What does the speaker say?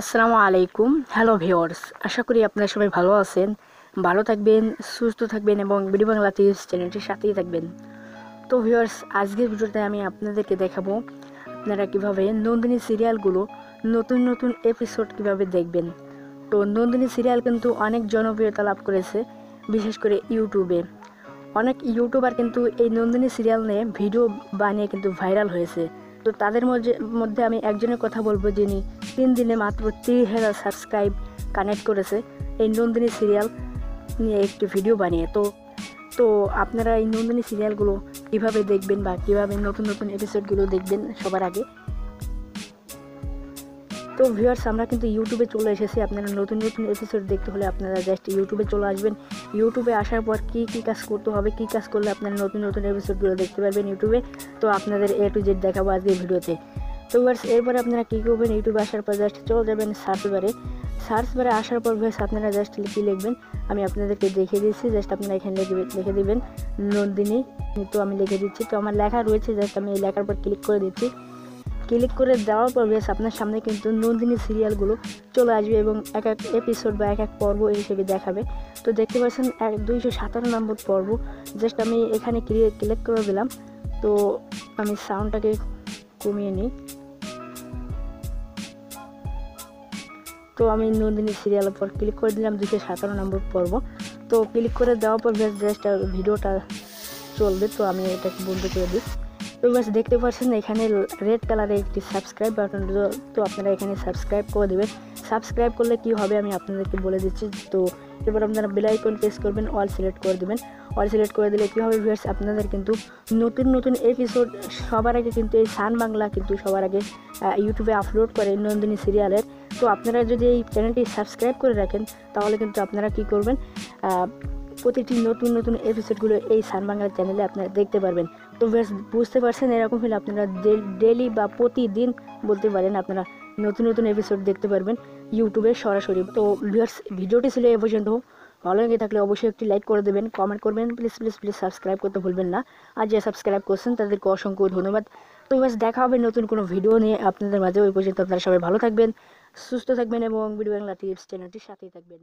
আসসালামু আলাইকুম। Hello viewers, আশা করি আপনারা সবাই ভালো আছেন, ভালো থাকবেন, সুস্থ থাকবেন এবং বিডি বাংলা টিভি চ্যানেলটির সাথেই থাকবেন। তো ভিউয়ার্স, আজকের ভিডিওতে আমি আপনাদেরকে দেখাবো আপনারা কিভাবে নন্দিনী সিরিয়ালগুলো নতুন নতুন এপিসোড কিভাবে দেখবেন। তো নন্দিনী সিরিয়াল কিন্তু অনেক জনপ্রিয়তা লাভ করেছে, বিশেষ করে ইউটিউবে। অনেক ইউটিউবার কিন্তু এই নন্দিনী সিরিয়াল নিয়ে ভিডিও বানিয়ে কিন্তু ভাইরাল হয়েছে। তো তাদের মধ্যে আমি একজনের কথা বলবো, যিনি 3 দিনে মাত্র 30,000 সাবস্ক্রাইব কানেক্ট করেছে এই নন্দিনী সিরিয়াল নিয়ে একটি ভিডিও বানিয়ে। তো আপনারা এই নন্দিনী সিরিয়ালগুলো কীভাবে দেখবেন বা কীভাবে নতুন নতুন এপিসোডগুলো দেখবেন সবার আগে। তো ভিউয়ার্স, আমরা কিন্তু ইউটিউবে চলে এসেছি। আপনারা নতুন নতুন এপিসোড দেখতে হলে আপনারা জাস্ট ইউটিউবে চলে আসবেন। ইউটিউবে আসার পর কী কাজ করতে হবে, কী কাজ করলে আপনারা নতুন নতুন এপিসোডগুলো দেখতে পারবেন ইউটিউবে। তো আপনাদের A to Z দেখাবো আজকের ভিডিওতে। তো ভিউয়ার্স, এরপরে আপনারা কী করবেন, ইউটিউবে আসার পর জাস্ট চলে যাবেন সার্চ বারে আসার পর ভিউয়ার্স আপনারা জাস্ট কী লিখবেন আমি আপনাদেরকে দেখিয়ে দিচ্ছি। জাস্ট আপনারা এখানে লিখে দেবেন নন্দিনী। তো আমি লিখে দিচ্ছি, তো আমার লেখা রয়েছে, জাস্ট আমি এই লেখার পর ক্লিক করে দিচ্ছি। ক্লিক করে দেওয়ার পর বেশ আপনার সামনে কিন্তু নন্দিনী সিরিয়ালগুলো চলে আসবে এবং এক এক এপিসোড বা এক এক পর্ব হিসেবে দেখাবে। তো দেখতে পাচ্ছেন 257 নম্বর পর্ব। জাস্ট আমি এখানে ক্লিক করে দিলাম। তো আমি সাউন্ডটাকে কমিয়ে নিই। তো আমি নন্দিনী সিরিয়ালের পর ক্লিক করে দিলাম 257 নম্বর পর্ব। তো ক্লিক করে দেওয়ার পর বেশ জাস্ট ভিডিওটা চলবে। তো আমি এটাকে বন্ধ করে দিই। তো বাস দেখতে পাচ্ছেন এখানে রেড কালারে একটি সাবস্ক্রাইব বাটন। তো আপনারা এখানে সাবস্ক্রাইব করে দেবেন। সাবস্ক্রাইব করলে কি হবে আমি আপনাদেরকে বলে দিচ্ছি। তো এরপর আপনারা বেল আইকন প্রেস করবেন, অল সিলেক্ট করে দেবেন। অল সিলেক্ট করে দিলে কী হবে ভিউয়ার্স, আপনাদের কিন্তু নতুন নতুন এপিসোড সবার আগে কিন্তু এই সান বাংলা কিন্তু সবার আগে ইউটিউবে আপলোড করে নন্দিনী সিরিয়ালের। তো আপনারা যদি এই চ্যানেলটি সাবস্ক্রাইব করে রাখেন তাহলে কিন্তু আপনারা কি করবেন, প্রতিটি নতুন নতুন এপিসোডগুলো এই সান বাংলা চ্যানেলে আপনারা দেখতে পারবেন। তো বেশ বুঝতে পারছেন, এরকম হলে আপনারা ডেলি বা প্রতিদিন বলতে পারেন আপনারা নতুন নতুন এপিসোড দেখতে পারবেন ইউটিউবে সরাসরি। তো ভিউয়ার্স, ভিডিওটি ছিল এ পর্যন্ত। ভালো লেগে থাকলে অবশ্যই একটি লাইক করে দেবেন, কমেন্ট করবেন, প্লিজ প্লিজ প্লিজ সাবস্ক্রাইব করতে ভুলবেন না। আর যে সাবস্ক্রাইব করছেন তাদেরকে অসংখ্য ধন্যবাদ। তো বেশ দেখা হবে নতুন কোনো ভিডিও নিয়ে আপনাদের মাঝে। ওই পর্যন্ত আপনারা সবাই ভালো থাকবেন, সুস্থ থাকবেন এবং বিডি বাংলা টিভি চ্যানেলটির সাথেই থাকবেন।